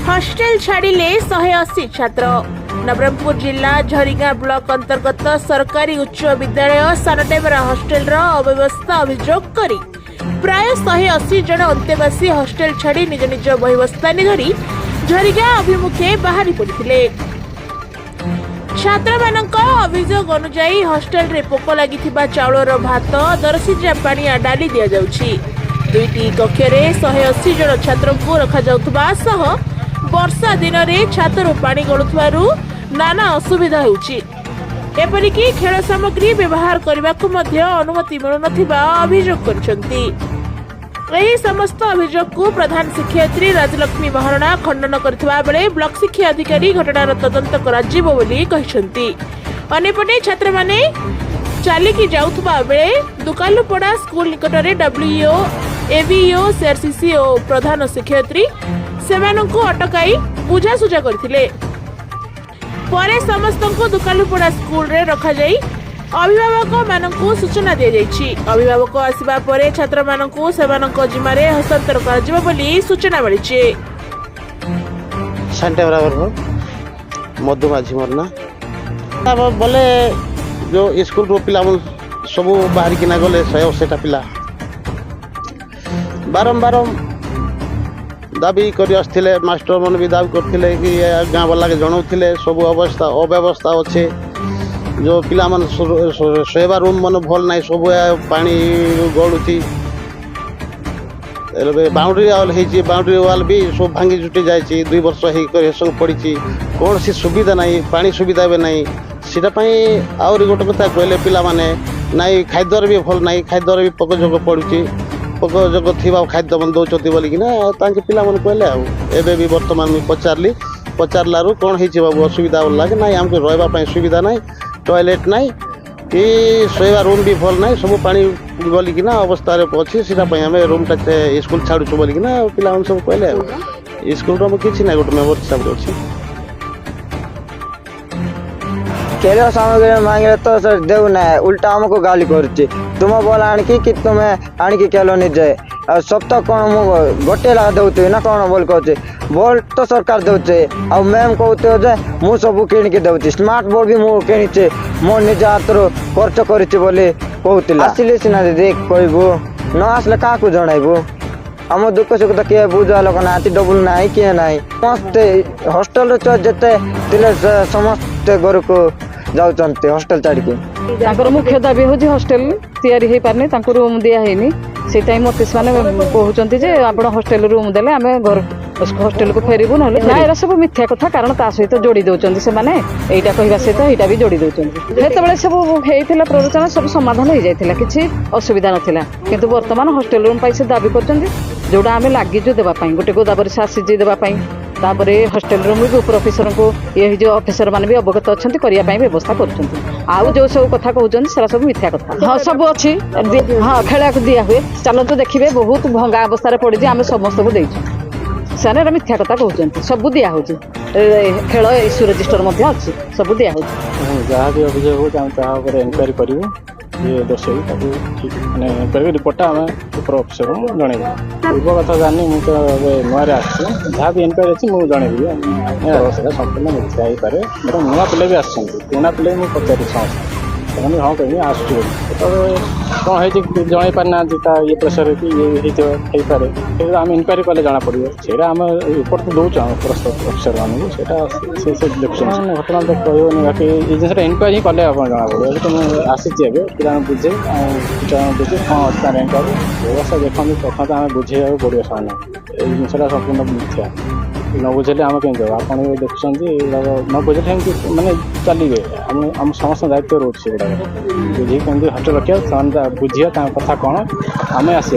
Hostel छाड़िले 180 छात्र। नवरंगपुर जिला झरीगां block अंतर्गत सरकारी उच्च विद्यालय सानटेबरा हॉस्टेल अव्यवस्था अभियोग करी प्राय 180 जन अंतेवासी हॉस्टेल छाड़ी निज निज बहिबस्तानी धरी झरीगां अभिमुखे बाहरी पड़ते। छात्र मानक अभियोग अनुसार हॉस्टेल रे पोक लगी चाउलर भात दरसिजा पानी डाली दि जाउछि। दुईटी कक्ष 180 जन छात्र को रखा जाउथबा सह वर्षा दिन में छातर पानी गलुथबारु नाना असुविधा होउछि। एपरिकी खेल सामग्री व्यवहार करने को अनुमति मिलुनथिबा अभियोग करछन्ति। एही समस्त अभियोग को प्रधान शिक्षयित्री राजलक्ष्मी महारणा खंडन करथिबा बेले ब्लॉक शिक्षा अधिकारी घटनार तदंत कराजिबो बोली कहिसन्ति। अनेपटे छात्र माने चालिकी जाउथबा बेले दुकालुपड़ा स्कूल निकटरे डब्ल्यूओ एवीओ सीआरसीसी और प्रधान शिक्षयित्री सेमानंकु अटकाई बुझासुझा करथिले। परे समस्त को दुकालुपड़ा स्कूल रे रखा जाई अभिभावक मानकु सूचना दि जाइछि। अभिभावक आसिबा परे छात्र मानकु सेमानंक जिम्मारे हस्तांतर कराजिबो बोली सूचना मिलिछि। संटे बराबर मधुमाझी मरना अब बोले जो स्कूल रो पिला सब बाहर किना गले 180 पिला बारंबार दाबी कर आसते। मास्टर मन भी दाबी करते कि गाँ वाला के जनाऊे सब अवस्था अव्यवस्था अच्छे जो पिला मन शोवा रूम मन भल ना सब पानी गलुची बाउंड्री बाउंड्री वाल भी सब भांगी जुटी जाए 2 वर्ष हो पड़ी कौन सी सुविधा ना पानी सुविधा भी ना सीटापी आहरी गोटे कथा कहले पिला माने नाई खाद्यर भी भल ना खाद्यर भी पकजोग पड़ुची पकजोग थी खाद्य मन दौरान बोलिकिना पिला मन कहले एवं भी बर्तमान मुझे पचारू कौन हो बाबू असुविधा बोला कि ना आमको रही सुविधा ना टॉयलेट ना कि शोवा रूम भी भल ना सब पानी गलिकिना अवस्था अच्छी से आम रूम टा स्कूल छाड़ू बोलिकिना पिला सब कहले स्कूल किसी ना गोटे मेम्बर हिसाब से अच्छी खेल सामग्री मांगे तो सर देव ना उल्टा हमको गाली करुच्ची तुम बोल कि तुम्हें आणिकी खेल निजे सब तो कौन मु गोटे लाख दे ना कौन बोल कहते बोल तो सरकार दे आ मैम कहते जे मु सब किणिकी दे स्मार्ट बोर्ड भी मु किणीचे मो निज हाथ खर्च करुले आसिले सीना दीदी कहबू न आसले क्या जनइबू आम दुख सुख तो किए बुझा लोक ना डबल ना किए ना समस्ते हॉस्टेल जिते समस्ते घर को जाऊँच हॉस्टेल छाड़ी मुख्य दाबी हूँ हॉस्टेल तैयारी पारनी रूम दिहनी से मत कहते आप हॉस्टेल रूम देले आम घर हॉस्टेल को फेरबू ना ना सब मिथ्या कथा कारण ता सहित जोड़ी दौरान से यहाँ कहवा सहित यहाँ भी जोड़ी दौरान जो सब होता प्ररोचना सब समाधान हो जाता किसी असुविधा नाला किंतु बर्तमान हॉस्टेल रूम से दाबी कर जोड़ा आम लगिचु देवाई गोटे गोदावरी आसीजे देवाई तापर हॉस्टेल रूम भी उपर अफिसर को ये जो अफिसर मैंने भी अवगत अच्छा करने व्यवस्था कर जो सब कथा कहते सारा सब मिथ्या कथा हाँ सब अच्छी हाँ खेला दिया हुए चलते देखिए बहुत भंगा अवस्था पड़ी आम समस्त को देचु से मिथ्या कथा कहते सब दिया हो खेल इश्यू रजिस्टर अच्छी सब दिया हो जहाँ भी अभियोग हो इनक्वारी करूँ ये दर्शाई ठीक मैंने रिपोर्टा आम ऊपर अफिसर जनइबू पूर्व कथा जानी मुझे नुआ जहाँ भी इनक्वारी अच्छी मुझे जनइबी संपूर्ण मिथ्या हो पारे नुआ पिले भी आना पिले मुझे पचारि समस्त हाँ कहीं आसुच कौन है जन पारिना ये प्रेसर कि ये पारे आम इनक्वारी कले जना पड़ो से आम रिपोर्ट तो दौर उपरस्थ अफिसर मानू से देखुन घटना तो कहनी बाकी ये जिन इनक्वारी कले आप जना पड़ो तो मुझे आसी पिला बुझे बुझे हाँ तार इनक्वारी व्यवस्था देखते प्रथम तो आम बुझे पड़ो से जिनसा संपूर्ण मिथ्या न बुझे आम कहीं देव आप देखुं न बुझे मानने चलिए आम समस्त दायित्व रोच से गुड़ा बुझे कमी हॉस्टेल रखा बुझे कथा कौन आम आस